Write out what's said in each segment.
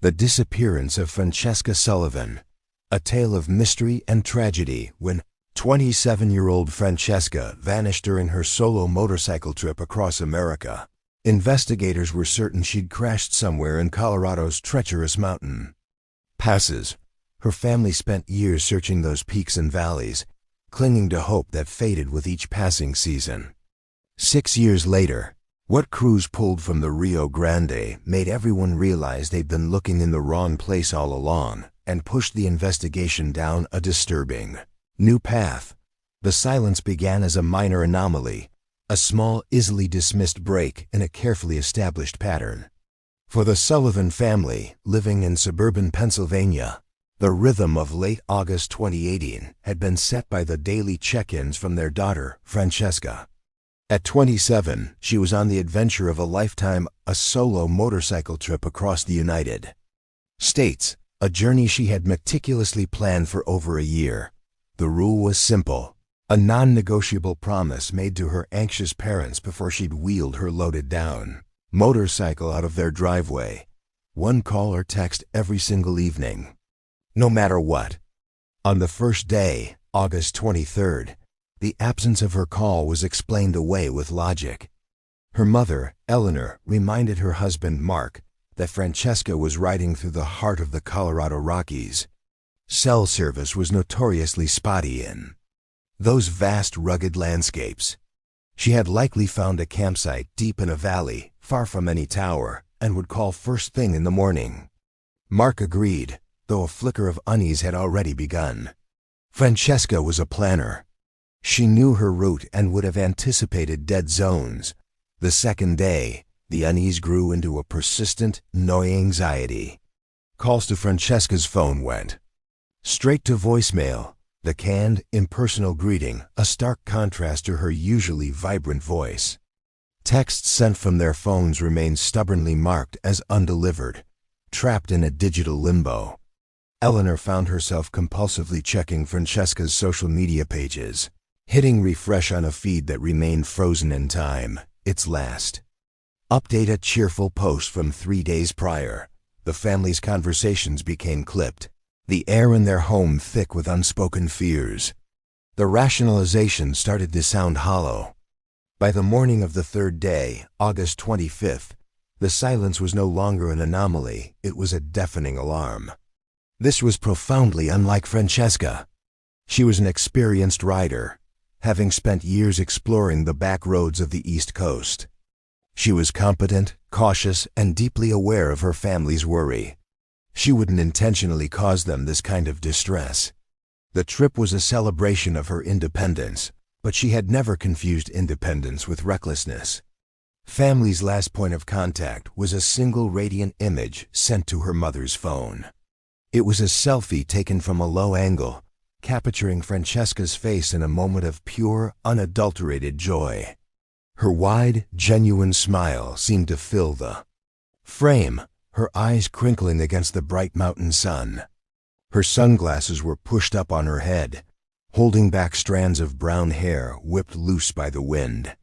The Disappearance of Francesca Sullivan, a tale of mystery and tragedy when 27-year-old Francesca vanished during her solo motorcycle trip across America. Investigators were certain she'd crashed somewhere in Colorado's treacherous mountain passes. Her family spent years searching those peaks and valleys, clinging to hope that faded with each passing season. 6 years later, what crews pulled from the Rio Grande made everyone realize they'd been looking in the wrong place all along and pushed the investigation down a disturbing new path. The silence began as a minor anomaly, a small, easily dismissed break in a carefully established pattern. For the Sullivan family, living in suburban Pennsylvania, the rhythm of late August 2018 had been set by the daily check-ins from their daughter, Francesca. At 27, she was on the adventure of a lifetime, a solo motorcycle trip across the United States, a journey she had meticulously planned for over a year. The rule was simple, a non-negotiable promise made to her anxious parents before she'd wheeled her loaded-down motorcycle out of their driveway. One call or text every single evening, no matter what. On the first day, August 23rd, the absence of her call was explained away with logic. Her mother, Eleanor, reminded her husband, Mark, that Francesca was riding through the heart of the Colorado Rockies. Cell service was notoriously spotty in those vast, rugged landscapes. She had likely found a campsite deep in a valley, far from any tower, and would call first thing in the morning. Mark agreed, though a flicker of unease had already begun. Francesca was a planner. She knew her route and would have anticipated dead zones. The second day, the unease grew into a persistent, gnawing anxiety. Calls to Francesca's phone went straight to voicemail, the canned, impersonal greeting, a stark contrast to her usually vibrant voice. Texts sent from their phones remained stubbornly marked as undelivered, trapped in a digital limbo. Eleanor found herself compulsively checking Francesca's social media pages, hitting refresh on a feed that remained frozen in time, its last update a cheerful post from 3 days prior. The family's conversations became clipped, the air in their home thick with unspoken fears. The rationalization started to sound hollow. By the morning of the third day, August 25th, the silence was no longer an anomaly, it was a deafening alarm. This was profoundly unlike Francesca. She was an experienced rider, having spent years exploring the back roads of the East Coast. She was competent, cautious, and deeply aware of her family's worry. She wouldn't intentionally cause them this kind of distress. The trip was a celebration of her independence, but she had never confused independence with recklessness. Family's last point of contact was a single radiant image sent to her mother's phone. It was a selfie taken from a low angle, capturing Francesca's face in a moment of pure, unadulterated joy. Her wide, genuine smile seemed to fill the frame, her eyes crinkling against the bright mountain sun. Her sunglasses were pushed up on her head, holding back strands of brown hair whipped loose by the wind.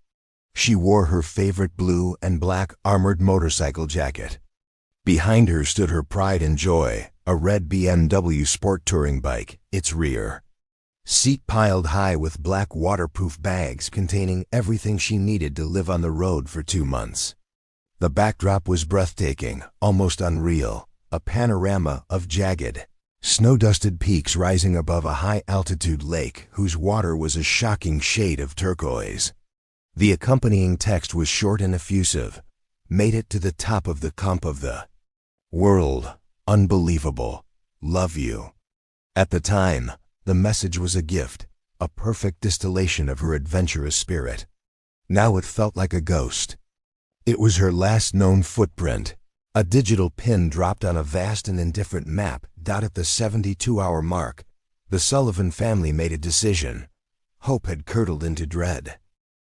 She wore her favorite blue and black armored motorcycle jacket. Behind her stood her pride and joy, a red BMW sport touring bike, its rear seat piled high with black waterproof bags containing everything she needed to live on the road for 2 months. The backdrop was breathtaking, almost unreal, a panorama of jagged, snow-dusted peaks rising above a high-altitude lake whose water was a shocking shade of turquoise. The accompanying text was short and effusive. Made it to the top of the comp of the world. Unbelievable. Love you. At the time, the message was a gift, a perfect distillation of her adventurous spirit. Now it felt like a ghost. It was her last known footprint, a digital pin dropped on a vast and indifferent map. At the 72-hour mark, the Sullivan family made a decision. Hope had curdled into dread.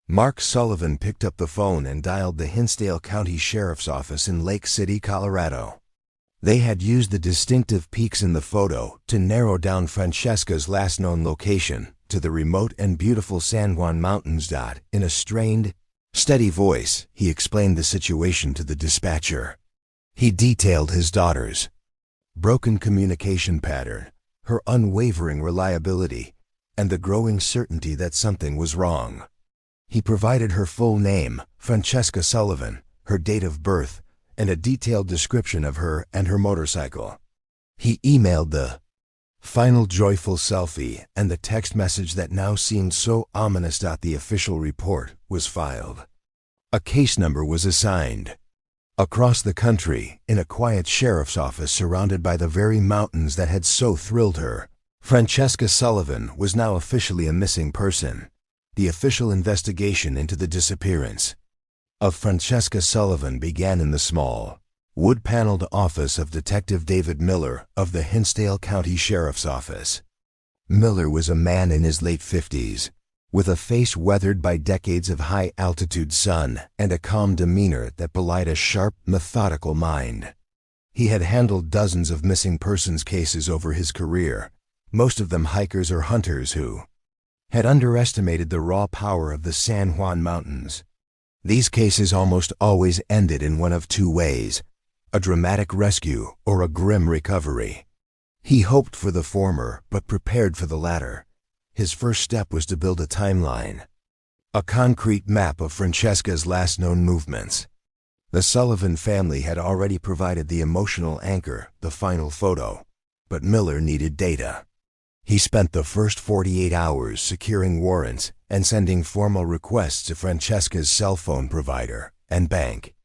Mark Sullivan picked up the phone and dialed the Hinsdale County Sheriff's Office in Lake City, Colorado. They had used the distinctive peaks in the photo to narrow down Francesca's last known location to the remote and beautiful San Juan Mountains. In a strained, steady voice, he explained the situation to the dispatcher. He detailed his daughter's broken communication pattern, her unwavering reliability, and the growing certainty that something was wrong. He provided her full name, Francesca Sullivan, her date of birth, and a detailed description of her and her motorcycle. He emailed the final joyful selfie, and the text message that now seemed so ominous. The official report was filed. A case number was assigned. Across the country, in a quiet sheriff's office surrounded by the very mountains that had so thrilled her, Francesca Sullivan was now officially a missing person. The official investigation into the disappearance of Francesca Sullivan began in the small, wood-paneled office of Detective David Miller of the Hinsdale County Sheriff's Office. Miller was a man in his late 50s, with a face weathered by decades of high-altitude sun and a calm demeanor that belied a sharp, methodical mind. He had handled dozens of missing persons cases over his career, most of them hikers or hunters who had underestimated the raw power of the San Juan Mountains. These cases almost always ended in one of two ways: a dramatic rescue or a grim recovery. He hoped for the former, but prepared for the latter. His first step was to build a timeline, a concrete map of Francesca's last known movements. The Sullivan family had already provided the emotional anchor, the final photo, but Miller needed data. He spent the first 48 hours securing warrants and sending formal requests to Francesca's cell phone provider and bank.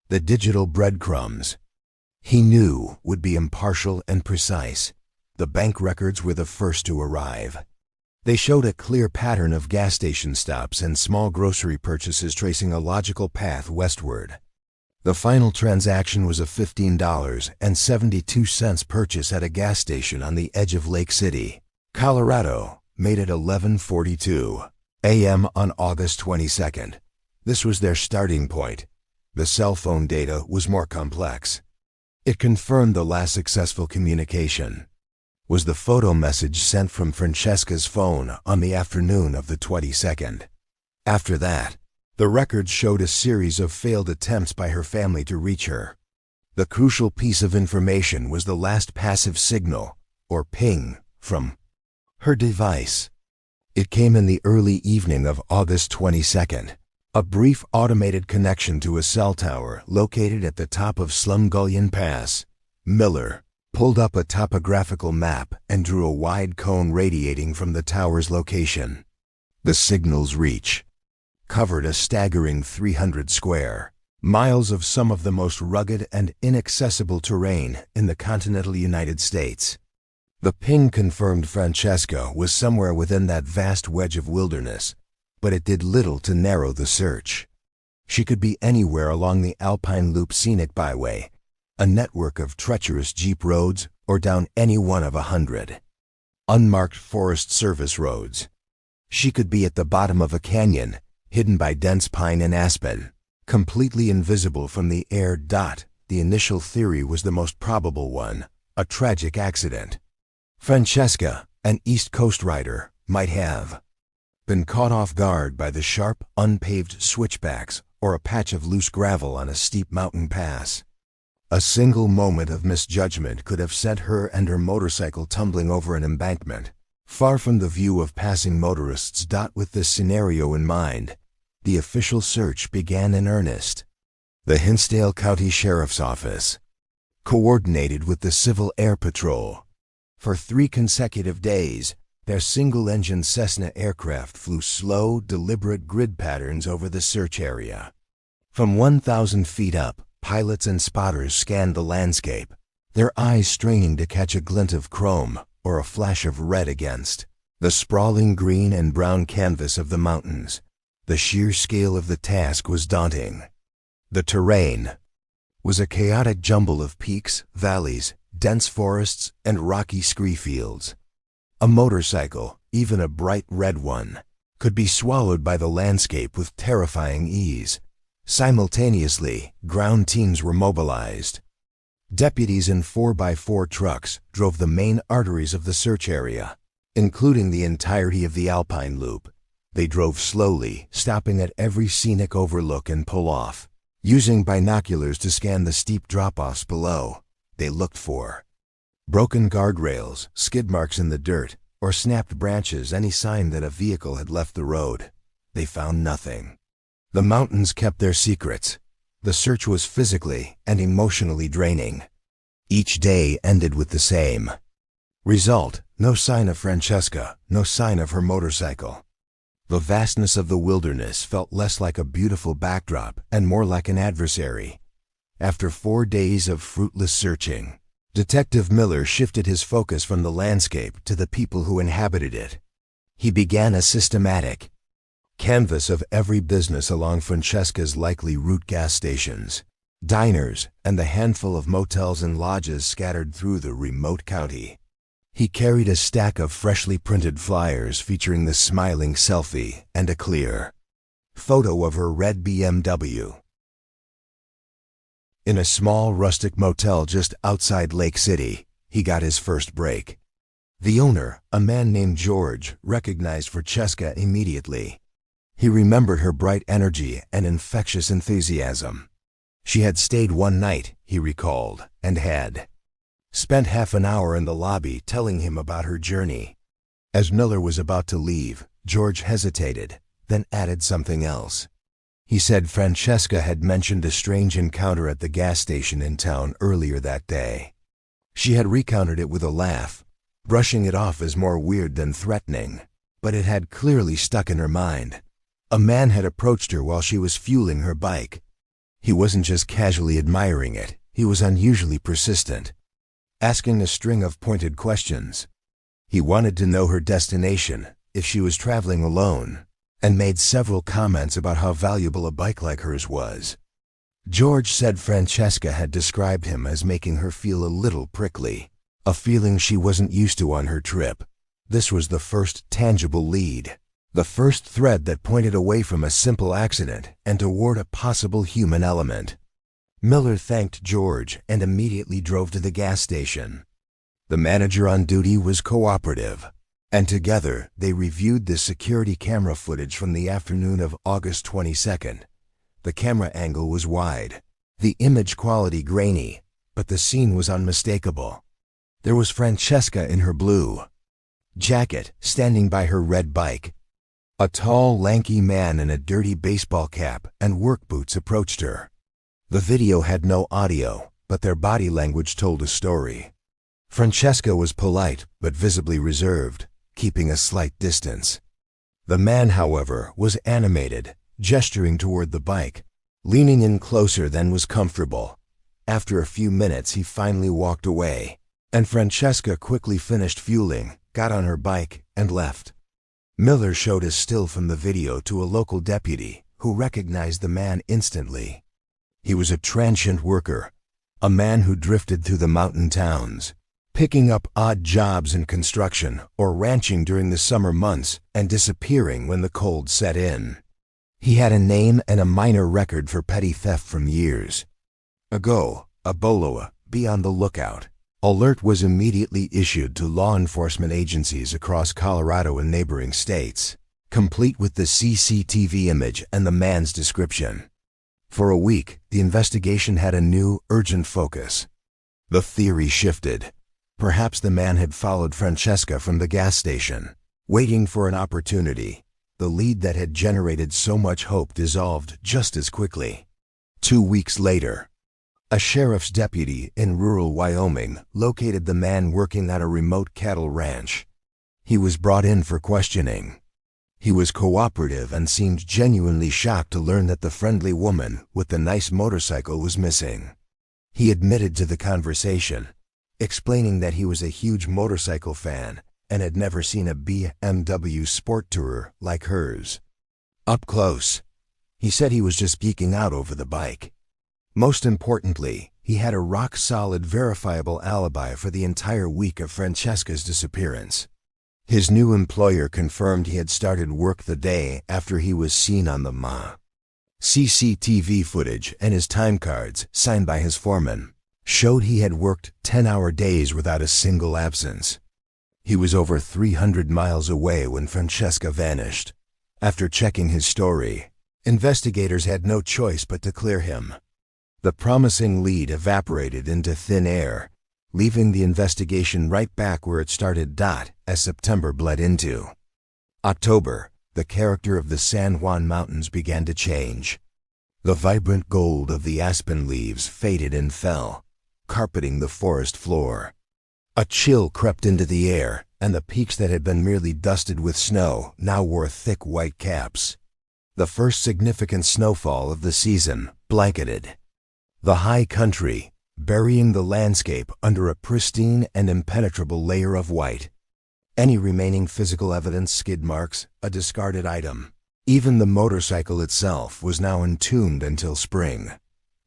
The digital breadcrumbs, he knew, would be impartial and precise. The bank records were the first to arrive. They showed a clear pattern of gas station stops and small grocery purchases tracing a logical path westward. The final transaction was a $15.72 purchase at a gas station on the edge of Lake City, Colorado, made at 11:42 a.m. on August 22nd. This was their starting point. The cell phone data was more complex. It confirmed the last successful communication was the photo message sent from Francesca's phone on the afternoon of the 22nd. After that, the records showed a series of failed attempts by her family to reach her. The crucial piece of information was the last passive signal, or ping, from her device. It came in the early evening of August 22nd, a brief automated connection to a cell tower located at the top of Slumgullion Pass. Miller pulled up a topographical map and drew a wide cone radiating from the tower's location. The signal's reach covered a staggering 300 square miles of some of the most rugged and inaccessible terrain in the continental United States. The ping confirmed Francesca was somewhere within that vast wedge of wilderness, but it did little to narrow the search. She could be anywhere along the Alpine Loop Scenic Byway, a network of treacherous jeep roads, or down any one of 100 unmarked Forest Service roads. She could be at the bottom of a canyon, hidden by dense pine and aspen, completely invisible from the air. The initial theory was the most probable one: a tragic accident. Francesca, an East Coast rider, might have been caught off guard by the sharp, unpaved switchbacks or a patch of loose gravel on a steep mountain pass. A single moment of misjudgment could have sent her and her motorcycle tumbling over an embankment, far from the view of passing motorists. With this scenario in mind, the official search began in earnest. The Hinsdale County Sheriff's Office coordinated with the Civil Air Patrol. For 3 consecutive days, their single-engine Cessna aircraft flew slow, deliberate grid patterns over the search area. From 1,000 feet up, pilots and spotters scanned the landscape, their eyes straining to catch a glint of chrome or a flash of red against the sprawling green and brown canvas of the mountains. The sheer scale of the task was daunting. The terrain was a chaotic jumble of peaks, valleys, dense forests, and rocky scree fields. A motorcycle, even a bright red one, could be swallowed by the landscape with terrifying ease. Simultaneously, ground teams were mobilized. Deputies in 4x4 trucks drove the main arteries of the search area, including the entirety of the Alpine Loop. They drove slowly, stopping at every scenic overlook and pull-off. Using binoculars to scan the steep drop-offs below, they looked for Broken guardrails, skid marks in the dirt, or snapped branches, any sign that a vehicle had left the road. They found nothing. The mountains kept their secrets. The search was physically and emotionally draining. Each day ended with the same result: no sign of Francesca, no sign of her motorcycle. The vastness of the wilderness felt less like a beautiful backdrop and more like an adversary. After 4 days of fruitless searching, Detective Miller shifted his focus from the landscape to the people who inhabited it. He began a systematic canvass of every business along Francesca's likely route: gas stations, diners, and the handful of motels and lodges scattered through the remote county. He carried a stack of freshly printed flyers featuring the smiling selfie and a clear photo of her red BMW. In a small rustic motel just outside Lake City, he got his first break. The owner, a man named George, recognized Francesca immediately. He remembered her bright energy and infectious enthusiasm. She had stayed one night, he recalled, and had spent half an hour in the lobby telling him about her journey. As Miller was about to leave, George hesitated, then added something else. He said Francesca had mentioned a strange encounter at the gas station in town earlier that day. She had recounted it with a laugh, brushing it off as more weird than threatening, but it had clearly stuck in her mind. A man had approached her while she was fueling her bike. He wasn't just casually admiring it, he was unusually persistent, asking a string of pointed questions. He wanted to know her destination, if she was traveling alone, and made several comments about how valuable a bike like hers was. George said Francesca had described him as making her feel a little prickly, a feeling she wasn't used to on her trip. This was the first tangible lead, the first thread that pointed away from a simple accident and toward a possible human element. Miller thanked George and immediately drove to the gas station. The manager on duty was cooperative, and together they reviewed the security camera footage from the afternoon of August 22nd. The camera angle was wide, the image quality grainy, but the scene was unmistakable. There was Francesca in her blue jacket, standing by her red bike. A tall, lanky man in a dirty baseball cap and work boots approached her. The video had no audio, but their body language told a story. Francesca was polite, but visibly reserved, keeping a slight distance. The man, however, was animated, gesturing toward the bike, leaning in closer than was comfortable. After a few minutes, he finally walked away, and Francesca quickly finished fueling, got on her bike, and left. Miller showed a still from the video to a local deputy, who recognized the man instantly. He was a transient worker, a man who drifted through the mountain towns, picking up odd jobs in construction or ranching during the summer months and disappearing when the cold set in. He had a name and a minor record for petty theft from years ago. Aboloa, be on the lookout. Alert was immediately issued to law enforcement agencies across Colorado and neighboring states, complete with the CCTV image and the man's description. For a week, the investigation had a new, urgent focus. The theory shifted. Perhaps the man had followed Francesca from the gas station, waiting for an opportunity. The lead that had generated so much hope dissolved just as quickly. 2 weeks later, a sheriff's deputy in rural Wyoming located the man working at a remote cattle ranch. He was brought in for questioning. He was cooperative and seemed genuinely shocked to learn that the friendly woman with the nice motorcycle was missing. He admitted to the conversation, explaining that he was a huge motorcycle fan and had never seen a BMW sport tourer like hers up close. He said he was just geeking out over the bike. Most importantly, he had a rock-solid, verifiable alibi for the entire week of Francesca's disappearance. His new employer confirmed he had started work the day after he was seen on the CCTV footage, and his time cards, signed by his foreman, showed he had worked 10-hour days without a single absence. He was over 300 miles away when Francesca vanished. After checking his story, investigators had no choice but to clear him. The promising lead evaporated into thin air, leaving the investigation right back where it started. As September bled into October, the character of the San Juan Mountains began to change. The vibrant gold of the aspen leaves faded and fell, carpeting the forest floor. A chill crept into the air, and the peaks that had been merely dusted with snow now wore thick white caps. The first significant snowfall of the season blanketed the high country, burying the landscape under a pristine and impenetrable layer of white. Any remaining physical evidence, skid marks, a discarded item. Even the motorcycle itself was now entombed until spring.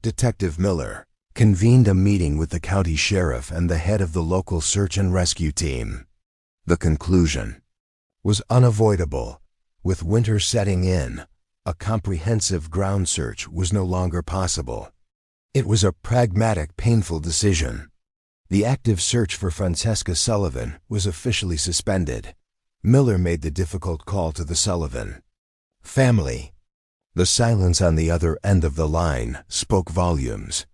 Detective Miller convened a meeting with the county sheriff and the head of the local search and rescue team. The conclusion was unavoidable. With winter setting in, a comprehensive ground search was no longer possible. It was a pragmatic, painful decision. The active search for Francesca Sullivan was officially suspended. Miller made the difficult call to the Sullivan family. The silence on the other end of the line spoke volumes.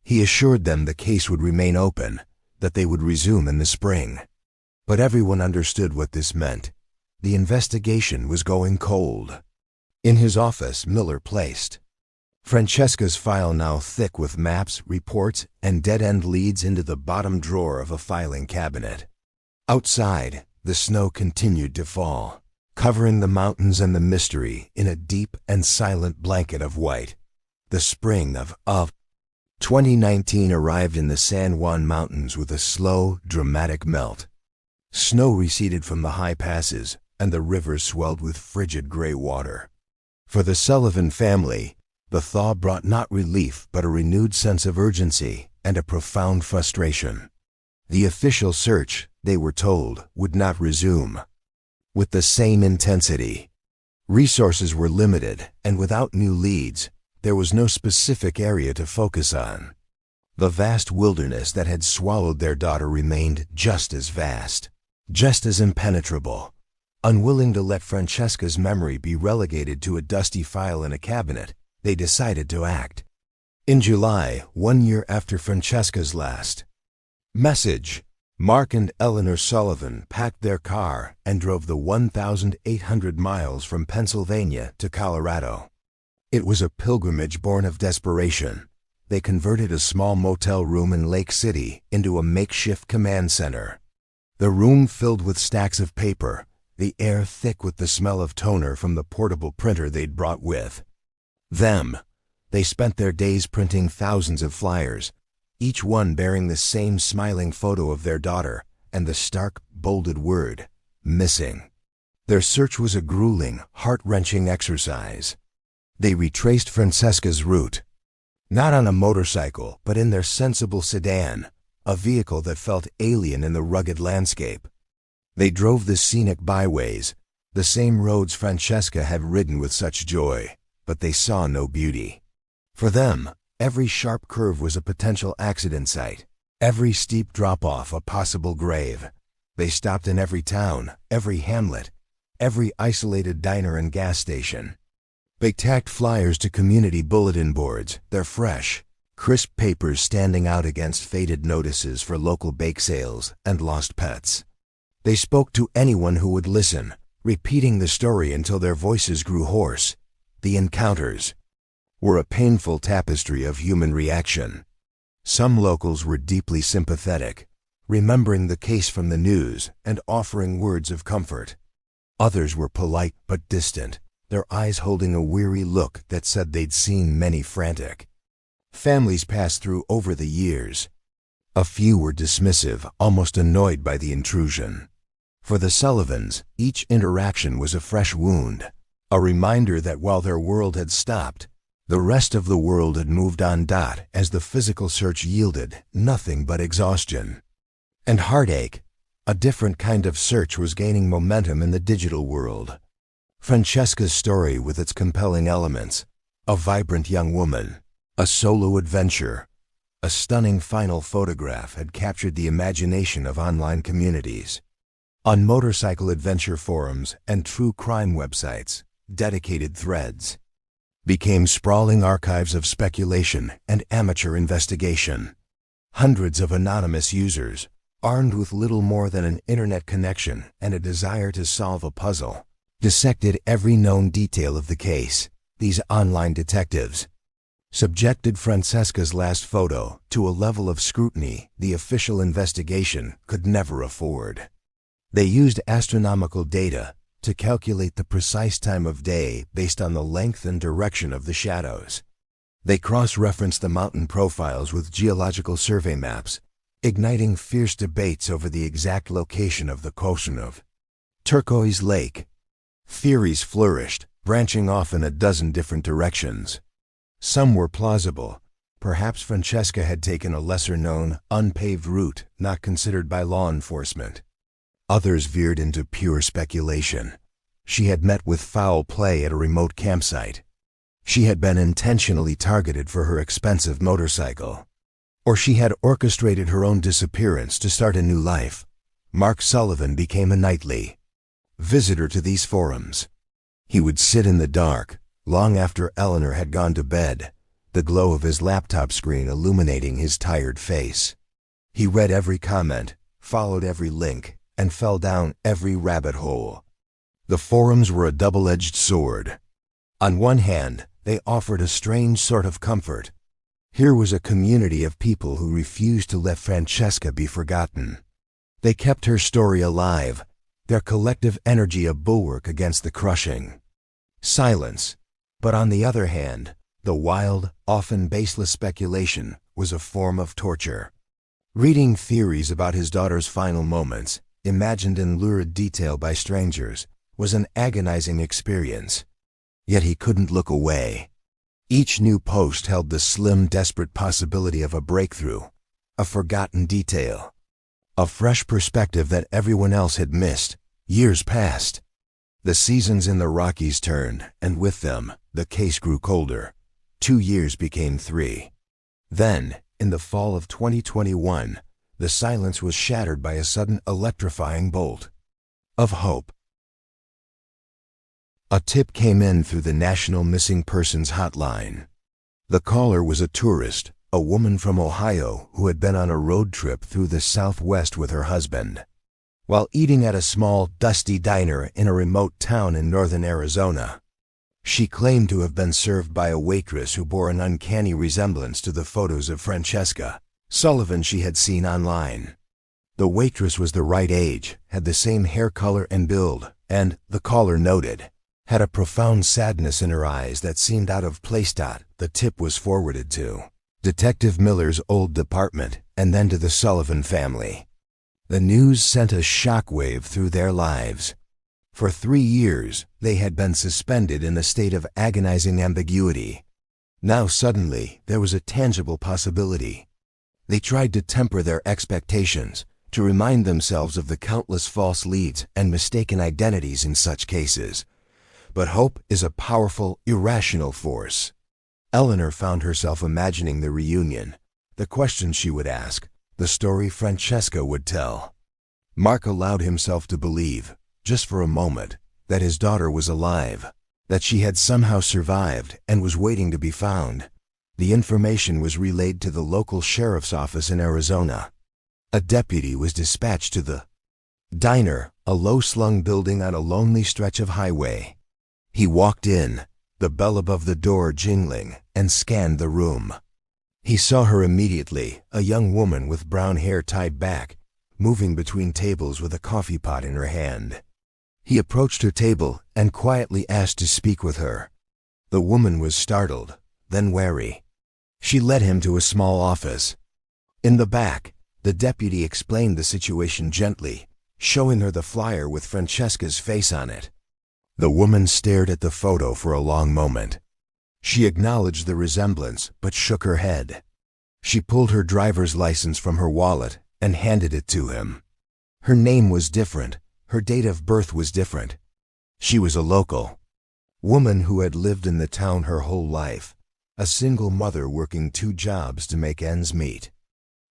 He assured them the case would remain open, that they would resume in the spring. But everyone understood what this meant. The investigation was going cold. In his office, Miller placed Francesca's file, now thick with maps, reports, and dead-end leads, into the bottom drawer of a filing cabinet. Outside, the snow continued to fall, covering the mountains and the mystery in a deep and silent blanket of white. The spring of 2019 arrived in the San Juan Mountains with a slow, dramatic melt. Snow receded from the high passes, and the rivers swelled with frigid gray water. For the Sullivan family, the thaw brought not relief but a renewed sense of urgency and a profound frustration. The official search, they were told, would not resume with the same intensity. Resources were limited, and without new leads, there was no specific area to focus on. The vast wilderness that had swallowed their daughter remained just as vast, just as impenetrable. Unwilling to let Francesca's memory be relegated to a dusty file in a cabinet, they decided to act. In July, 1 year after Francesca's last message, Mark and Eleanor Sullivan packed their car and drove the 1,800 miles from Pennsylvania to Colorado. It was a pilgrimage born of desperation. They converted a small motel room in Lake City into a makeshift command center. The room filled with stacks of paper, the air thick with the smell of toner from the portable printer they'd brought with them. They spent their days printing thousands of flyers, each one bearing the same smiling photo of their daughter and the stark, bolded word, missing. Their search was a grueling, heart-wrenching exercise. They retraced Francesca's route, not on a motorcycle, but in their sensible sedan, a vehicle that felt alien in the rugged landscape. They drove the scenic byways, the same roads Francesca had ridden with such joy, but they saw no beauty. For them, every sharp curve was a potential accident site, every steep drop-off a possible grave. They stopped in every town, every hamlet, every isolated diner and gas station. They tacked flyers to community bulletin boards, their fresh, crisp papers standing out against faded notices for local bake sales and lost pets. They spoke to anyone who would listen, repeating the story until their voices grew hoarse. The encounters were a painful tapestry of human reaction. Some locals were deeply sympathetic, remembering the case from the news and offering words of comfort. Others were polite but distant, their eyes holding a weary look that said they'd seen many frantic families pass through over the years. A few were dismissive, almost annoyed by the intrusion. For the Sullivans, each interaction was a fresh wound, a reminder that while their world had stopped, the rest of the world had moved on. As the physical search yielded nothing but exhaustion and heartache, a different kind of search was gaining momentum in the digital world. Francesca's story, with its compelling elements, a vibrant young woman, a solo adventure, a stunning final photograph, had captured the imagination of online communities. On motorcycle adventure forums and true crime websites, dedicated threads became sprawling archives of speculation and amateur investigation. Hundreds of anonymous users, armed with little more than an internet connection and a desire to solve a puzzle, dissected every known detail of the case. These online detectives subjected Francesca's last photo to a level of scrutiny the official investigation could never afford. They used astronomical data to calculate the precise time of day based on the length and direction of the shadows. They cross-referenced the mountain profiles with geological survey maps, igniting fierce debates over the exact location of the coast of Turquoise Lake. Theories flourished, branching off in a dozen different directions. Some were plausible. Perhaps Francesca had taken a lesser-known, unpaved route not considered by law enforcement. Others veered into pure speculation. She had met with foul play at a remote campsite. She had been intentionally targeted for her expensive motorcycle. Or she had orchestrated her own disappearance to start a new life. Mark Sullivan became a nightly visitor to these forums. He would sit in the dark, long after Eleanor had gone to bed, the glow of his laptop screen illuminating his tired face. He read every comment, followed every link, and fell down every rabbit hole. The forums were a double-edged sword. On one hand, they offered a strange sort of comfort. Here was a community of people who refused to let Francesca be forgotten. They kept her story alive, their collective energy a bulwark against the crushing silence. But on the other hand, the wild, often baseless speculation was a form of torture. Reading theories about his daughter's final moments, imagined in lurid detail by strangers, was an agonizing experience. Yet he couldn't look away. Each new post held the slim, desperate possibility of a breakthrough, a forgotten detail, a fresh perspective that everyone else had missed, years past. The seasons in the Rockies turned, and with them, the case grew colder. 2 years became 3. Then, in the fall of 2021, the silence was shattered by a sudden electrifying bolt of hope. A tip came in through the National Missing Persons Hotline. The caller was a tourist, a woman from Ohio who had been on a road trip through the Southwest with her husband. While eating at a small, dusty diner in a remote town in northern Arizona, she claimed to have been served by a waitress who bore an uncanny resemblance to the photos of Francesca Sullivan she had seen online. The waitress was the right age, had the same hair color and build, and, the caller noted, had a profound sadness in her eyes that seemed out of place. The tip was forwarded to Detective Miller's old department and then to the Sullivan family. The news sent a shockwave through their lives. For 3 years, they had been suspended in a state of agonizing ambiguity. Now suddenly, there was a tangible possibility. They tried to temper their expectations, to remind themselves of the countless false leads and mistaken identities in such cases. But hope is a powerful, irrational force. Eleanor found herself imagining the reunion, the questions she would ask, the story Francesca would tell. Mark allowed himself to believe, just for a moment, that his daughter was alive, that she had somehow survived and was waiting to be found. The information was relayed to the local sheriff's office in Arizona. A deputy was dispatched to the diner, a low-slung building on a lonely stretch of highway. He walked in, the bell above the door jingling, and scanned the room. He saw her immediately, a young woman with brown hair tied back, moving between tables with a coffee pot in her hand. He approached her table and quietly asked to speak with her. The woman was startled, then wary. She led him to a small office. In the back, the deputy explained the situation gently, showing her the flyer with Francesca's face on it. The woman stared at the photo for a long moment. She acknowledged the resemblance, but shook her head. She pulled her driver's license from her wallet and handed it to him. Her name was different. Her date of birth was different. She was a local woman who had lived in the town her whole life, a single mother working 2 jobs to make ends meet.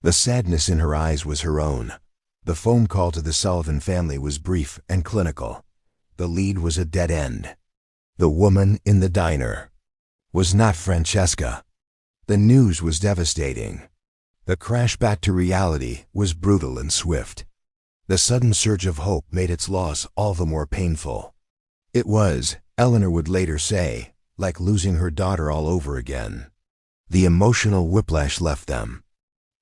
The sadness in her eyes was her own. The phone call to the Sullivan family was brief and clinical. The lead was a dead end. The woman in the diner was not Francesca. The news was devastating. The crash back to reality was brutal and swift. The sudden surge of hope made its loss all the more painful. It was, Eleanor would later say, like losing her daughter all over again. The emotional whiplash left them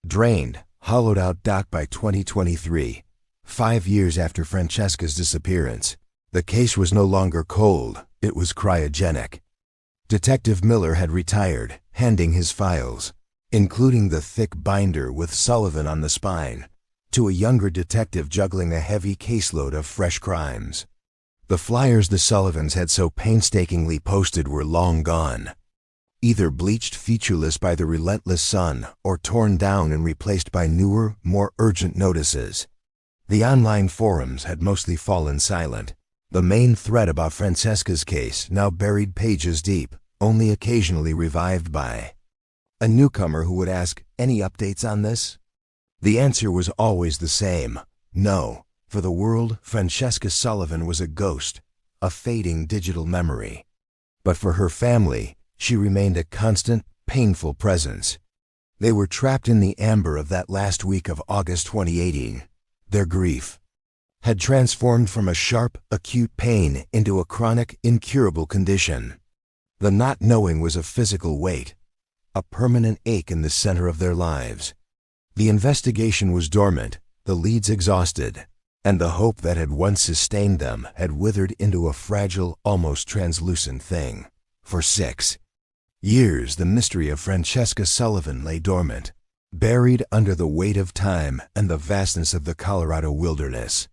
drained, hollowed out. By 2023, 5 years after Francesca's disappearance, the case was no longer cold, it was cryogenic. Detective Miller had retired, handing his files, including the thick binder with Sullivan on the spine, to a younger detective juggling a heavy caseload of fresh crimes. The flyers the Sullivans had so painstakingly posted were long gone, either bleached featureless by the relentless sun or torn down and replaced by newer, more urgent notices. The online forums had mostly fallen silent. The main thread about Francesca's case now buried pages deep, only occasionally revived by a newcomer who would ask, "Any updates on this?" The answer was always the same: no. For the world, Francesca Sullivan was a ghost, a fading digital memory. But for her family, she remained a constant, painful presence. They were trapped in the amber of that last week of August 2018. Their grief had transformed from a sharp, acute pain into a chronic, incurable condition. The not knowing was a physical weight, a permanent ache in the center of their lives. The investigation was dormant, the leads exhausted, and the hope that had once sustained them had withered into a fragile, almost translucent thing. For 6 years, the mystery of Francesca Sullivan lay dormant, buried under the weight of time and the vastness of the Colorado wilderness.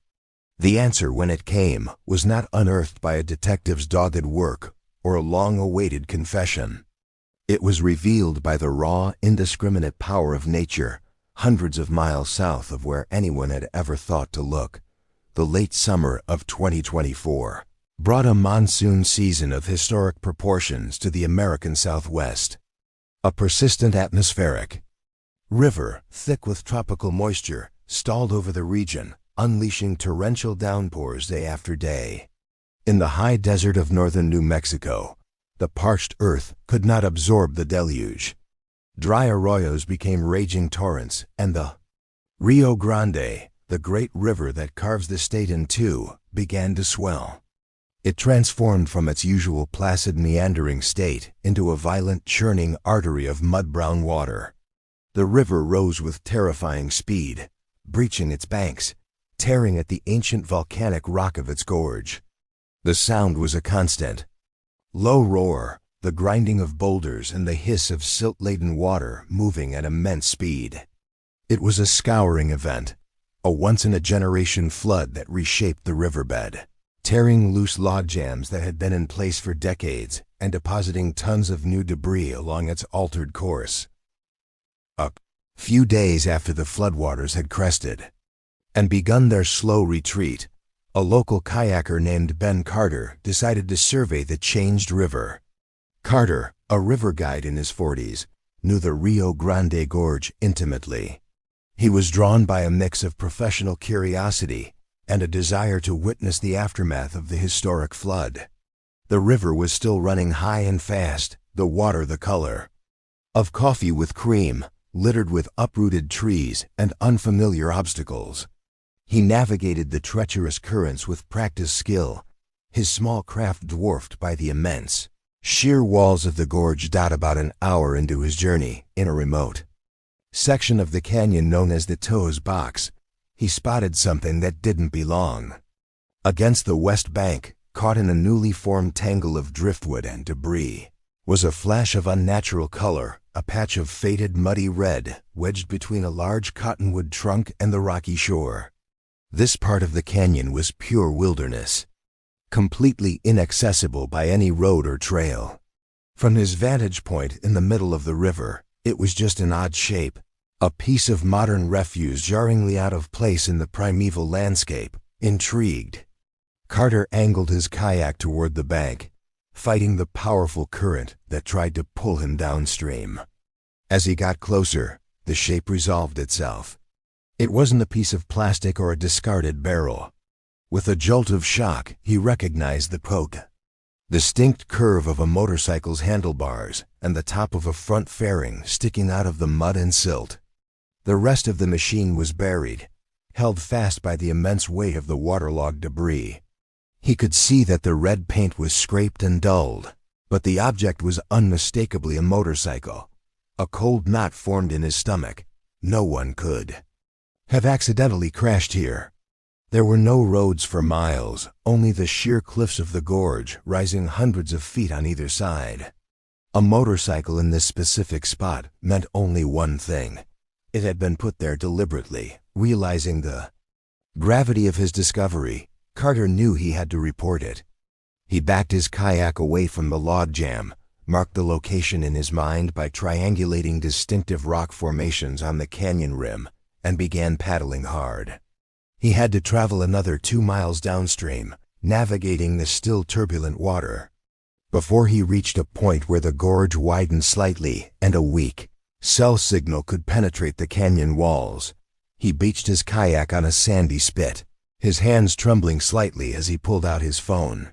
The answer, when it came, was not unearthed by a detective's dogged work or a long-awaited confession. It was revealed by the raw, indiscriminate power of nature, hundreds of miles south of where anyone had ever thought to look. The late summer of 2024 brought a monsoon season of historic proportions to the American Southwest. A persistent atmospheric river, thick with tropical moisture, stalled over the region, unleashing torrential downpours day after day. In the high desert of northern New Mexico, the parched earth could not absorb the deluge. Dry arroyos became raging torrents, and the Rio Grande, the great river that carves the state in two, began to swell. It transformed from its usual placid meandering state into a violent churning artery of mud-brown water. The river rose with terrifying speed, breaching its banks, tearing at the ancient volcanic rock of its gorge. The sound was a constant low roar, the grinding of boulders and the hiss of silt-laden water moving at immense speed. It was a scouring event, a once-in-a-generation flood that reshaped the riverbed, tearing loose log jams that had been in place for decades and depositing tons of new debris along its altered course. A few days after the floodwaters had crested and begun their slow retreat, a local kayaker named Ben Carter decided to survey the changed river. Carter, a river guide in his 40s, knew the Rio Grande Gorge intimately. He was drawn by a mix of professional curiosity and a desire to witness the aftermath of the historic flood. The river was still running high and fast, the water the color of coffee with cream, littered with uprooted trees and unfamiliar obstacles. He navigated the treacherous currents with practiced skill, his small craft dwarfed by the immense, sheer walls of the gorge. About an hour into his journey, in a remote section of the canyon known as the Toes Box, he spotted something that didn't belong. Against the west bank, caught in a newly formed tangle of driftwood and debris, was a flash of unnatural color, a patch of faded muddy red wedged between a large cottonwood trunk and the rocky shore. This part of the canyon was pure wilderness, completely inaccessible by any road or trail. From his vantage point in the middle of the river, it was just an odd shape, a piece of modern refuse jarringly out of place in the primeval landscape. Intrigued, Carter angled his kayak toward the bank, fighting the powerful current that tried to pull him downstream. As he got closer, the shape resolved itself. It wasn't a piece of plastic or a discarded barrel. With a jolt of shock, he recognized the distinct curve of a motorcycle's handlebars and the top of a front fairing sticking out of the mud and silt. The rest of the machine was buried, held fast by the immense weight of the waterlogged debris. He could see that the red paint was scraped and dulled, but the object was unmistakably a motorcycle. A cold knot formed in his stomach. No one could have accidentally crashed here. There were no roads for miles, only the sheer cliffs of the gorge rising hundreds of feet on either side. A motorcycle in this specific spot meant only one thing. It had been put there deliberately. Realizing the gravity of his discovery, Carter knew he had to report it. He backed his kayak away from the logjam, marked the location in his mind by triangulating distinctive rock formations on the canyon rim, and began paddling hard. He had to travel another 2 miles downstream, navigating the still turbulent water, before he reached a point where the gorge widened slightly and a weak cell signal could penetrate the canyon walls. He beached his kayak on a sandy spit, his hands trembling slightly as he pulled out his phone.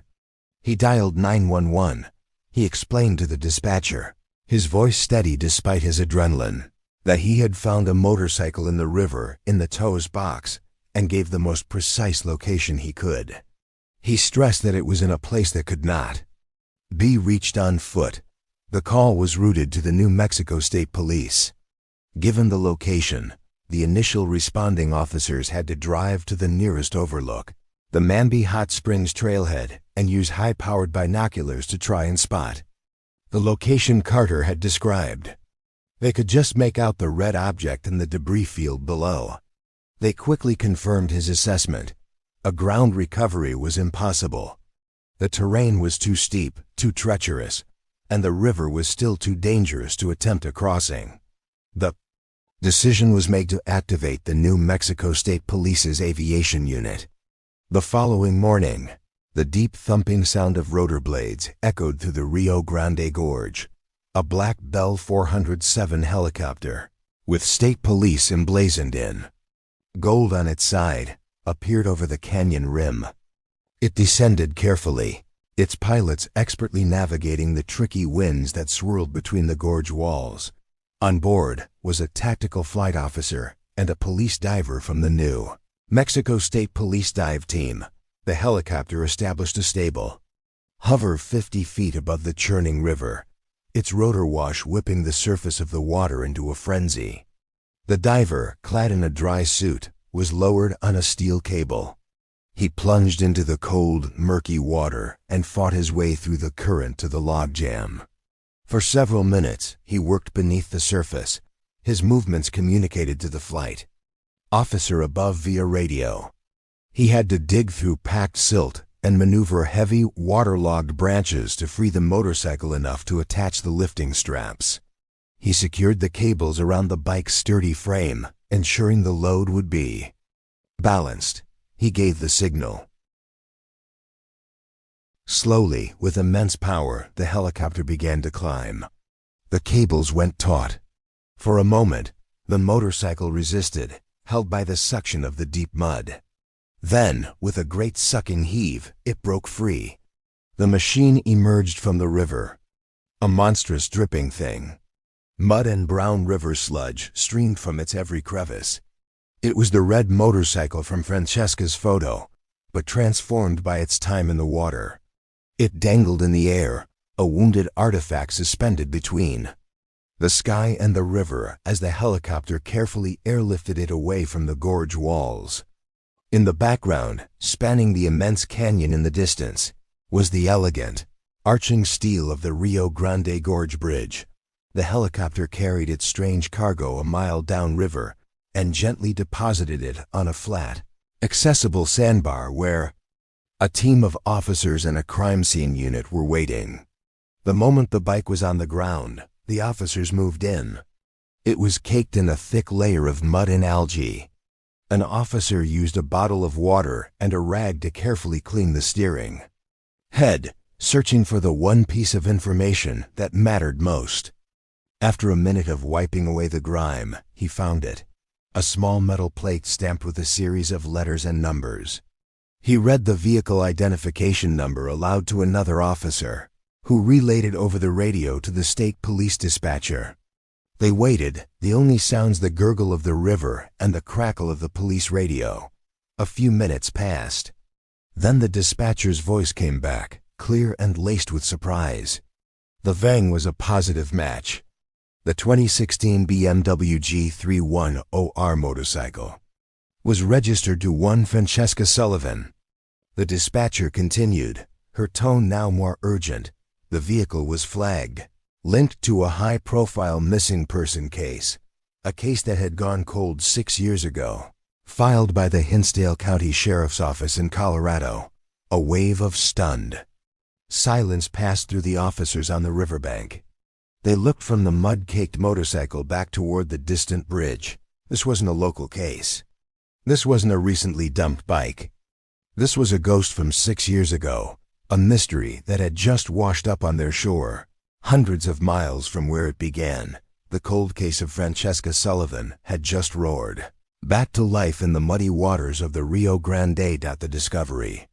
He dialed 911. He explained to the dispatcher, his voice steady despite his adrenaline, that he had found a motorcycle in the river in the tow's box, and gave the most precise location he could. He stressed that it was in a place that could not be reached on foot. The call was routed to the New Mexico State Police. Given the location, the initial responding officers had to drive to the nearest overlook, the Manby Hot Springs trailhead, and use high-powered binoculars to try and spot the location Carter had described. They could just make out the red object in the debris field below. They quickly confirmed his assessment. A ground recovery was impossible. The terrain was too steep, too treacherous, and the river was still too dangerous to attempt a crossing. The decision was made to activate the New Mexico State Police's aviation unit. The following morning, the deep thumping sound of rotor blades echoed through the Rio Grande Gorge. A black Bell 407 helicopter, with state police emblazoned in gold on its side, appeared over the canyon rim. It descended carefully, its pilots expertly navigating the tricky winds that swirled between the gorge walls. On board was a tactical flight officer and a police diver from the New Mexico State Police dive team. The helicopter established a stable hover 50 feet above the churning river, its rotor wash whipping the surface of the water into a frenzy. The diver, clad in a dry suit, was lowered on a steel cable. He plunged into the cold, murky water and fought his way through the current to the logjam. For several minutes, he worked beneath the surface. His movements communicated to the flight officer above via radio. He had to dig through packed silt and maneuver heavy, waterlogged branches to free the motorcycle enough to attach the lifting straps. He secured the cables around the bike's sturdy frame, ensuring the load would be balanced. He gave the signal. Slowly, with immense power, the helicopter began to climb. The cables went taut. For a moment, the motorcycle resisted, held by the suction of the deep mud. Then, with a great sucking heave, it broke free. The machine emerged from the river, a monstrous dripping thing. Mud and brown river sludge streamed from its every crevice. It was the red motorcycle from Francesca's photo, but transformed by its time in the water. It dangled in the air, a wounded artifact suspended between the sky and the river as the helicopter carefully airlifted it away from the gorge walls. In the background, spanning the immense canyon in the distance, was the elegant, arching steel of the Rio Grande Gorge Bridge. The helicopter carried its strange cargo a mile downriver and gently deposited it on a flat, accessible sandbar where a team of officers and a crime scene unit were waiting. The moment the bike was on the ground, the officers moved in. It was caked in a thick layer of mud and algae. An officer used a bottle of water and a rag to carefully clean the steering head, searching for the one piece of information that mattered most. After a minute of wiping away the grime, he found it. A small metal plate stamped with a series of letters and numbers. He read the vehicle identification number aloud to another officer, who relayed it over the radio to the state police dispatcher. They waited, the only sounds the gurgle of the river and the crackle of the police radio. A few minutes passed. Then the dispatcher's voice came back, clear and laced with surprise. The Vang was a positive match. The 2016 BMW G310R motorcycle was registered to one Francesca Sullivan. The dispatcher continued, her tone now more urgent. The vehicle was flagged, linked to a high-profile missing person case, a case that had gone cold 6 years ago, filed by the Hinsdale County Sheriff's Office in Colorado. A wave of stunned silence passed through the officers on the riverbank. They looked from the mud-caked motorcycle back toward the distant bridge. This wasn't a local case. This wasn't a recently dumped bike. This was a ghost from 6 years ago, a mystery that had just washed up on their shore, hundreds of miles from where it began. The cold case of Francesca Sullivan had just roared back to life in the muddy waters of the Rio Grande. The discovery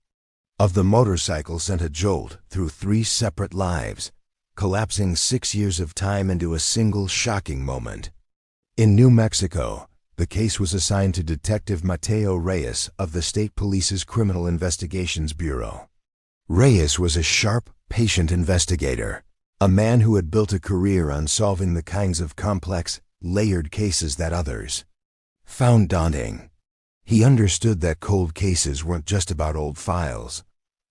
of the motorcycle sent a jolt through 3 separate lives, collapsing 6 years of time into a single shocking moment. In New Mexico, the case was assigned to Detective Mateo Reyes of the State Police's Criminal Investigations Bureau. Reyes was a sharp, patient investigator, a man who had built a career on solving the kinds of complex, layered cases that others found daunting. He understood that cold cases weren't just about old files.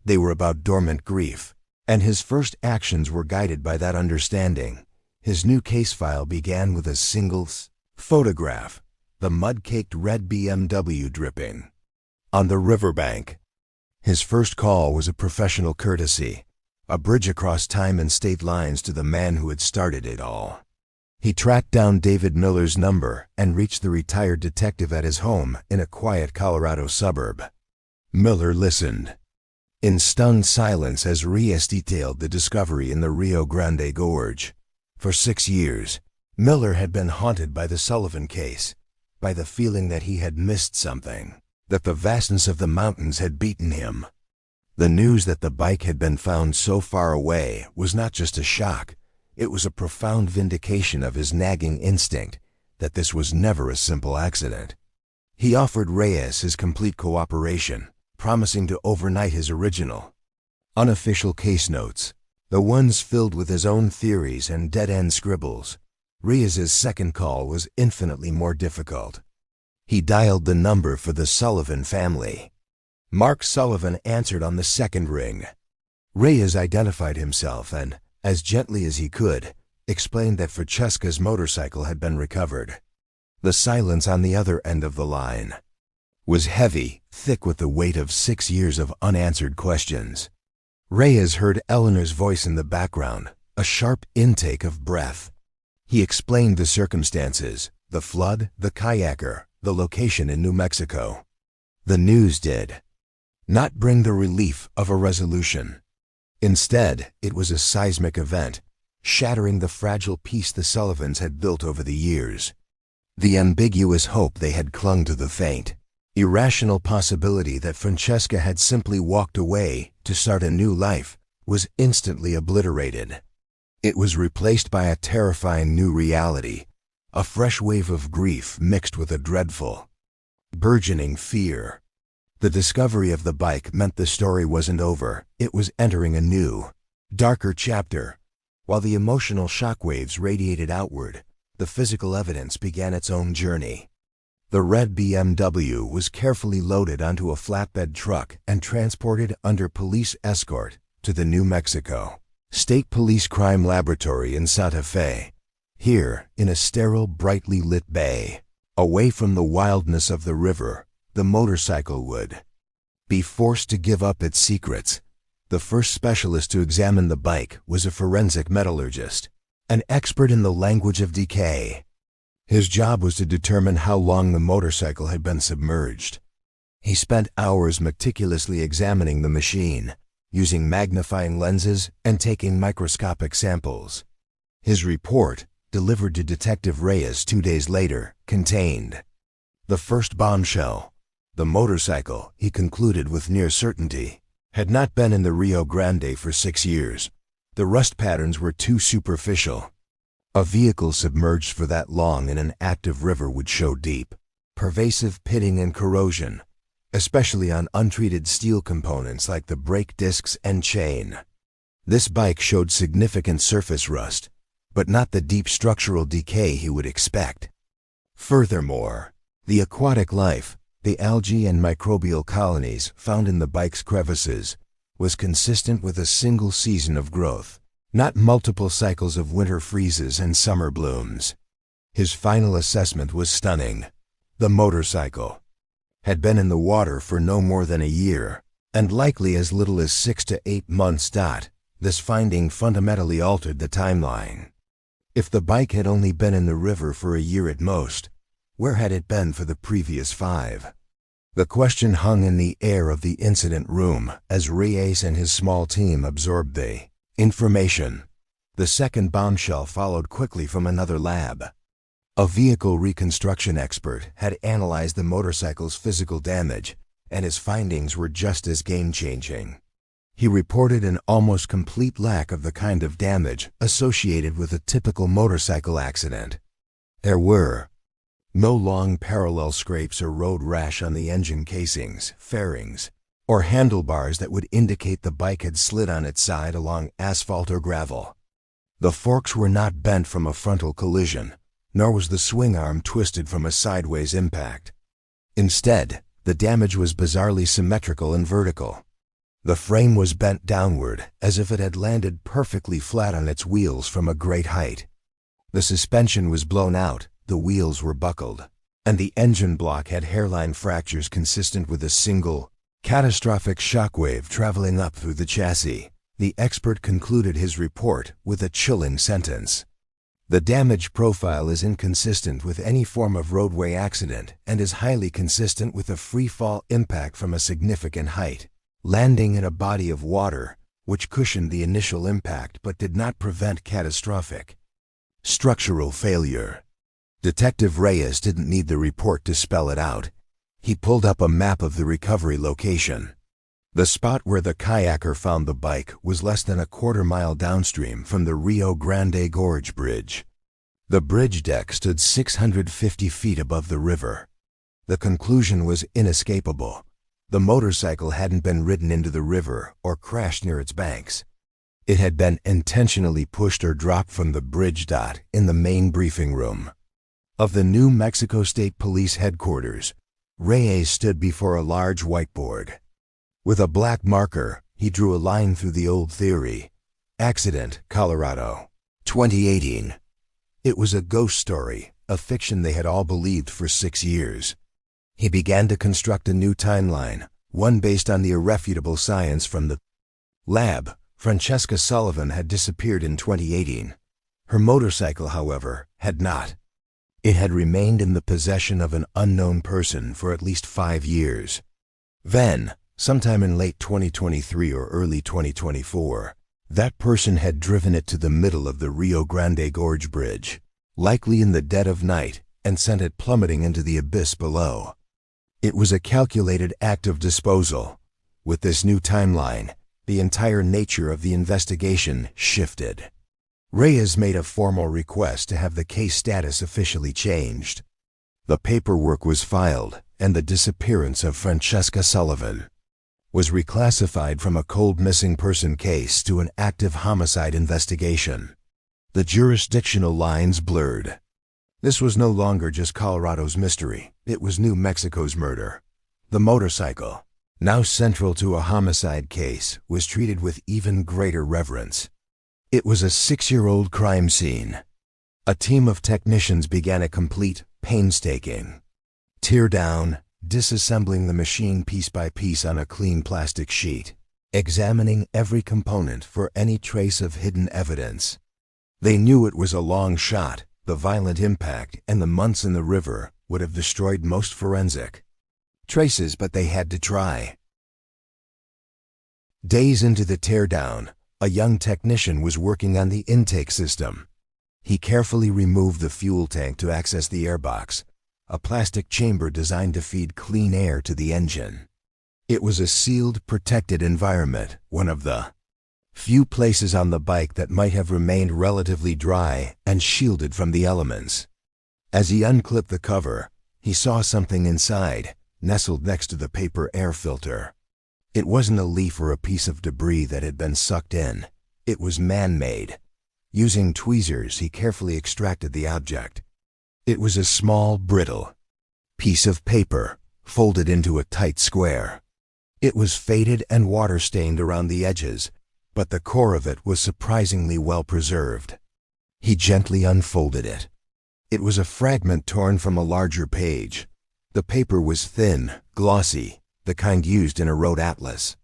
They were about dormant grief, and his first actions were guided by that understanding. His new case file began with a single photograph, the mud-caked red BMW dripping on the riverbank. His first call was a professional courtesy, a bridge across time and state lines to the man who had started it all. He tracked down David Miller's number and reached the retired detective at his home in a quiet Colorado suburb. Miller listened in stunned silence as Reyes detailed the discovery in the Rio Grande Gorge. For 6 years, Miller had been haunted by the Sullivan case, by the feeling that he had missed something, that the vastness of the mountains had beaten him. The news that the bike had been found so far away was not just a shock, it was a profound vindication of his nagging instinct that this was never a simple accident. He offered Reyes his complete cooperation, promising to overnight his original, unofficial case notes, the ones filled with his own theories and dead-end scribbles. Reyes's second call was infinitely more difficult. He dialed the number for the Sullivan family. Mark Sullivan answered on the second ring. Reyes identified himself and, as gently as he could, explained that Francesca's motorcycle had been recovered. The silence on the other end of the line was heavy, thick with the weight of 6 years of unanswered questions. Reyes heard Eleanor's voice in the background, a sharp intake of breath. He explained the circumstances, the flood, the kayaker, the location in New Mexico. The news did not bring the relief of a resolution. Instead, it was a seismic event, shattering the fragile peace the Sullivans had built over the years. The ambiguous hope they had clung to, the faint, irrational possibility that Francesca had simply walked away to start a new life, was instantly obliterated. It was replaced by a terrifying new reality, a fresh wave of grief mixed with a dreadful, burgeoning fear. The discovery of the bike meant the story wasn't over, it was entering a new, darker chapter. While the emotional shockwaves radiated outward, the physical evidence began its own journey. The red BMW was carefully loaded onto a flatbed truck and transported under police escort to the New Mexico State Police Crime Laboratory in Santa Fe. Here, in a sterile, brightly lit bay, away from the wildness of the river, the motorcycle would be forced to give up its secrets. The first specialist to examine the bike was a forensic metallurgist, an expert in the language of decay. His job was to determine how long the motorcycle had been submerged. He spent hours meticulously examining the machine, using magnifying lenses and taking microscopic samples. His report, delivered to Detective Reyes 2 days later, contained the first bombshell. The motorcycle, he concluded with near certainty, had not been in the Rio Grande for 6 years. The rust patterns were too superficial. A vehicle submerged for that long in an active river would show deep, pervasive pitting and corrosion, especially on untreated steel components like the brake discs and chain. This bike showed significant surface rust, but not the deep structural decay he would expect. Furthermore, the aquatic life, the algae and microbial colonies found in the bike's crevices, was consistent with a single season of growth, not multiple cycles of winter freezes and summer blooms. His final assessment was stunning. The motorcycle had been in the water for no more than a year, and likely as little as 6 to 8 months. This finding fundamentally altered the timeline. If the bike had only been in the river for a year at most, where had it been for the previous 5? The question hung in the air of the incident room as Reyes and his small team absorbed the information. The second bombshell followed quickly from another lab. A vehicle reconstruction expert had analyzed the motorcycle's physical damage, and his findings were just as game-changing. He reported an almost complete lack of the kind of damage associated with a typical motorcycle accident. There were no long parallel scrapes or road rash on the engine casings, fairings, or handlebars that would indicate the bike had slid on its side along asphalt or gravel. The forks were not bent from a frontal collision, nor was the swing arm twisted from a sideways impact. Instead, the damage was bizarrely symmetrical and vertical. The frame was bent downward, as if it had landed perfectly flat on its wheels from a great height. The suspension was blown out, the wheels were buckled, and the engine block had hairline fractures consistent with a single, catastrophic shockwave traveling up through the chassis. The expert concluded his report with a chilling sentence. The damage profile is inconsistent with any form of roadway accident and is highly consistent with a free-fall impact from a significant height, landing in a body of water, which cushioned the initial impact but did not prevent catastrophic structural failure. Detective Reyes didn't need the report to spell it out. He pulled up a map of the recovery location. The spot where the kayaker found the bike was less than a quarter-mile downstream from the Rio Grande Gorge Bridge. The bridge deck stood 650 feet above the river. The conclusion was inescapable. The motorcycle hadn't been ridden into the river or crashed near its banks. It had been intentionally pushed or dropped from the bridge. In the main briefing room of the New Mexico State Police headquarters, Reyes stood before a large whiteboard. With a black marker, he drew a line through the old theory. Accident, Colorado, 2018. It was a ghost story, a fiction they had all believed for 6 years. He began to construct a new timeline, one based on the irrefutable science from the lab. Francesca Sullivan had disappeared in 2018. Her motorcycle, however, had not. It had remained in the possession of an unknown person for at least 5 years. Then, sometime in late 2023 or early 2024, that person had driven it to the middle of the Rio Grande Gorge Bridge, likely in the dead of night, and sent it plummeting into the abyss below. It was a calculated act of disposal. With this new timeline, the entire nature of the investigation shifted. Reyes made a formal request to have the case status officially changed. The paperwork was filed, and the disappearance of Francesca Sullivan was reclassified from a cold missing person case to an active homicide investigation. The jurisdictional lines blurred. This was no longer just Colorado's mystery, it was New Mexico's murder. The motorcycle, now central to a homicide case, was treated with even greater reverence. It was a 6-year-old crime scene. A team of technicians began a complete, painstaking tear down, disassembling the machine piece by piece on a clean plastic sheet, examining every component for any trace of hidden evidence. They knew it was a long shot. The violent impact and the months in the river would have destroyed most forensic traces, but they had to try. Days into the teardown, a young technician was working on the intake system. He carefully removed the fuel tank to access the airbox, a plastic chamber designed to feed clean air to the engine. It was a sealed, protected environment, one of the Few places on the bike that might have remained relatively dry and shielded from the elements. As he unclipped the cover, he saw something inside, nestled next to the paper air filter. It wasn't a leaf or a piece of debris that had been sucked in. It was man-made. Using tweezers, he carefully extracted the object. It was a small, brittle piece of paper, folded into a tight square. It was faded and water-stained around the edges, but the core of it was surprisingly well preserved. He gently unfolded it. It was a fragment torn from a larger page. The paper was thin, glossy, the kind used in a road atlas.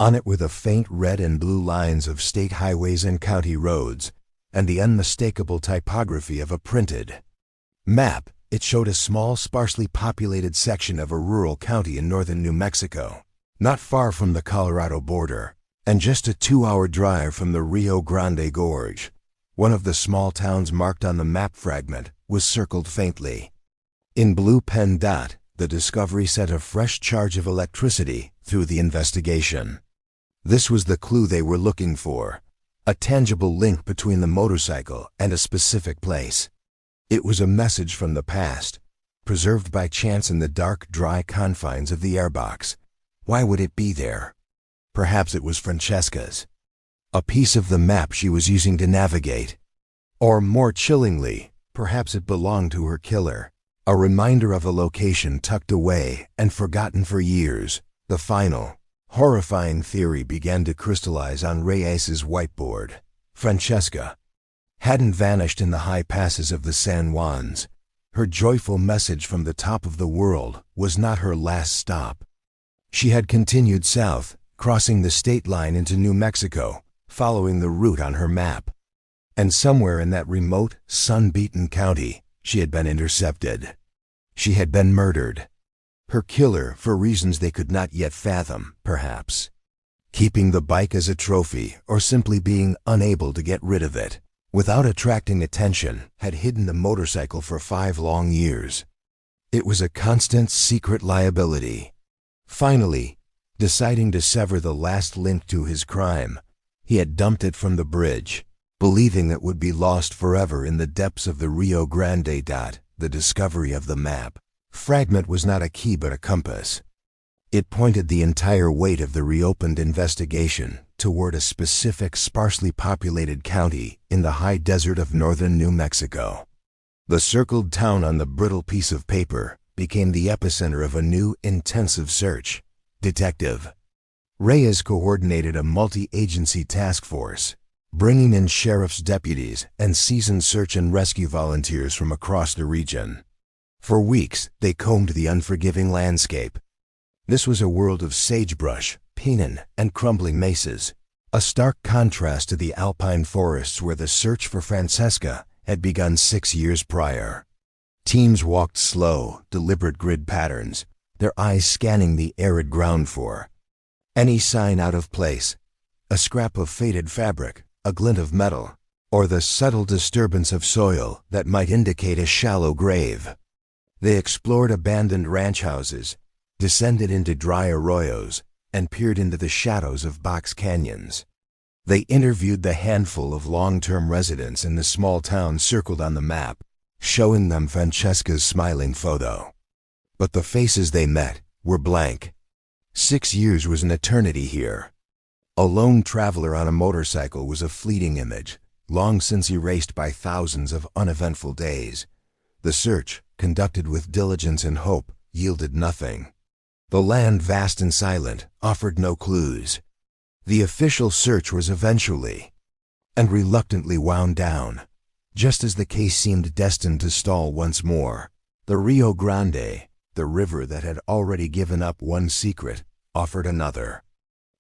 On it were the faint red and blue lines of state highways and county roads, and the unmistakable typography of a printed map. It showed a small, sparsely populated section of a rural county in northern New Mexico, not far from the Colorado border, and just a 2-hour drive from the Rio Grande Gorge. One of the small towns marked on the map fragment was circled faintly. In blue pen dot, the discovery sent a fresh charge of electricity through the investigation. This was the clue they were looking for, a tangible link between the motorcycle and a specific place. It was a message from the past, preserved by chance in the dark, dry confines of the airbox. Why would it be there? Perhaps it was Francesca's. A piece of the map she was using to navigate. Or more chillingly, perhaps it belonged to her killer. A reminder of a location tucked away and forgotten for years. The final, horrifying theory began to crystallize on Reyes's whiteboard. Francesca hadn't vanished in the high passes of the San Juans. Her joyful message from the top of the world was not her last stop. She had continued south, crossing the state line into New Mexico, following the route on her map. And somewhere in that remote, sun-beaten county, she had been intercepted. She had been murdered. Her killer, for reasons they could not yet fathom, perhaps. Keeping the bike as a trophy, or simply being unable to get rid of it, without attracting attention, had hidden the motorcycle for 5 long years. It was a constant, secret liability. Finally, deciding to sever the last link to his crime, he had dumped it from the bridge, believing it would be lost forever in the depths of the Rio Grande. The discovery of the map fragment was not a key but a compass. It pointed the entire weight of the reopened investigation toward a specific, sparsely populated county in the high desert of northern New Mexico. The circled town on the brittle piece of paper became the epicenter of a new, intensive search. Detective Reyes coordinated a multi-agency task force, bringing in sheriff's deputies and seasoned search and rescue volunteers from across the region. For weeks, they combed the unforgiving landscape. This was a world of sagebrush, pinon, and crumbling mesas, a stark contrast to the alpine forests where the search for Francesca had begun 6 years prior. Teams walked slow, deliberate grid patterns, their eyes scanning the arid ground for any sign out of place, a scrap of faded fabric, a glint of metal, or the subtle disturbance of soil that might indicate a shallow grave. They explored abandoned ranch houses, descended into dry arroyos, and peered into the shadows of box canyons. They interviewed the handful of long-term residents in the small town circled on the map, showing them Francesca's smiling photo. But the faces they met were blank. 6 years was an eternity here. A lone traveler on a motorcycle was a fleeting image, long since erased by thousands of uneventful days. The search, conducted with diligence and hope, yielded nothing. The land, vast and silent, offered no clues. The official search was eventually and reluctantly wound down, just as the case seemed destined to stall once more. The Rio Grande, the river that had already given up one secret, offered another.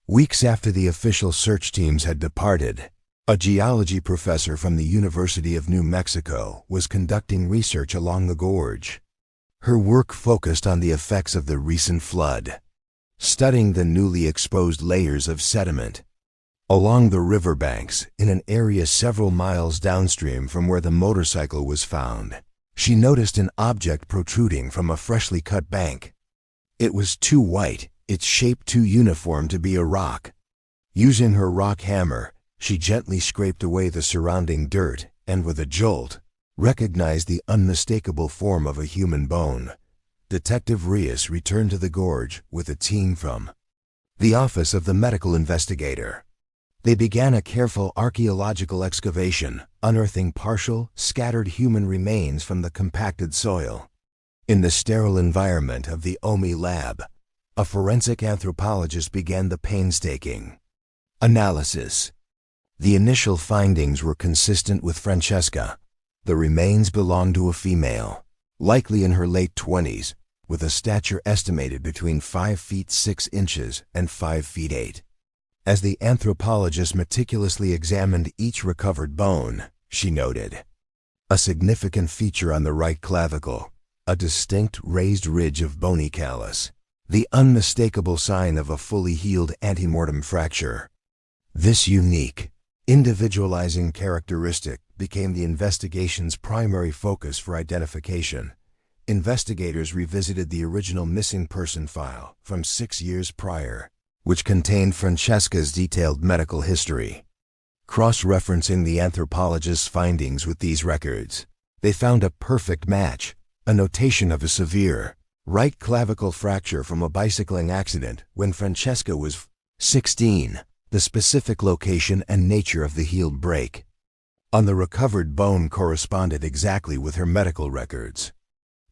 Weeks after the official search teams had departed, a geology professor from the University of New Mexico was conducting research along the gorge. Her work focused on the effects of the recent flood, studying the newly exposed layers of sediment along the riverbanks in an area several miles downstream from where the motorcycle was found. She noticed an object protruding from a freshly cut bank. It was too white, its shape too uniform to be a rock. Using her rock hammer, she gently scraped away the surrounding dirt and, with a jolt, recognized the unmistakable form of a human bone. Detective Rios returned to the gorge with a team from the Office of the Medical Investigator. They began a careful archaeological excavation, unearthing partial, scattered human remains from the compacted soil. In the sterile environment of the OMI lab, a forensic anthropologist began the painstaking analysis. The initial findings were consistent with Francesca. The remains belonged to a female, likely in her late 20s, with a stature estimated between 5 feet 6 inches and 5 feet 8. As the anthropologist meticulously examined each recovered bone, she noted a significant feature on the right clavicle, a distinct raised ridge of bony callus, the unmistakable sign of a fully healed antemortem fracture. This unique, individualizing characteristic became the investigation's primary focus for identification. Investigators revisited the original missing person file from 6 years prior, which contained Francesca's detailed medical history. Cross-referencing the anthropologist's findings with these records, they found a perfect match, a notation of a severe right clavicle fracture from a bicycling accident when Francesca was 16. The specific location and nature of the healed break on the recovered bone corresponded exactly with her medical records.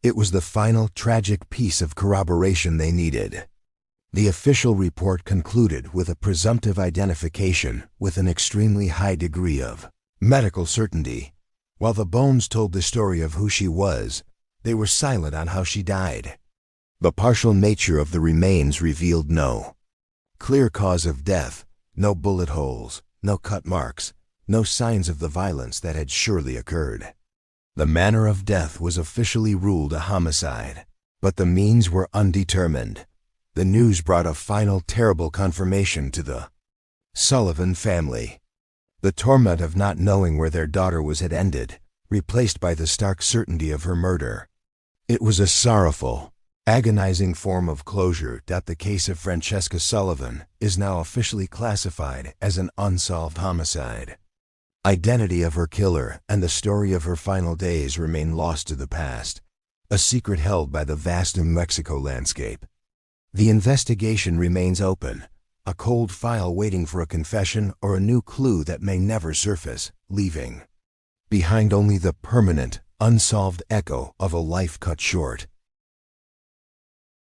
It was the final tragic piece of corroboration they needed. The official report concluded with a presumptive identification with an extremely high degree of medical certainty. While the bones told the story of who she was, they were silent on how she died. The partial nature of the remains revealed no clear cause of death. No bullet holes, no cut marks, no signs of the violence that had surely occurred. The manner of death was officially ruled a homicide, but the means were undetermined. The news brought a final terrible confirmation to the Sullivan family. The torment of not knowing where their daughter was had ended, replaced by the stark certainty of her murder. It was a sorrowful, agonizing form of closure that the case of Francesca Sullivan is now officially classified as an unsolved homicide. Identity of her killer and the story of her final days remain lost to the past, a secret held by the vast New Mexico landscape. The investigation remains open, a cold file waiting for a confession or a new clue that may never surface, leaving behind only the permanent, unsolved echo of a life cut short.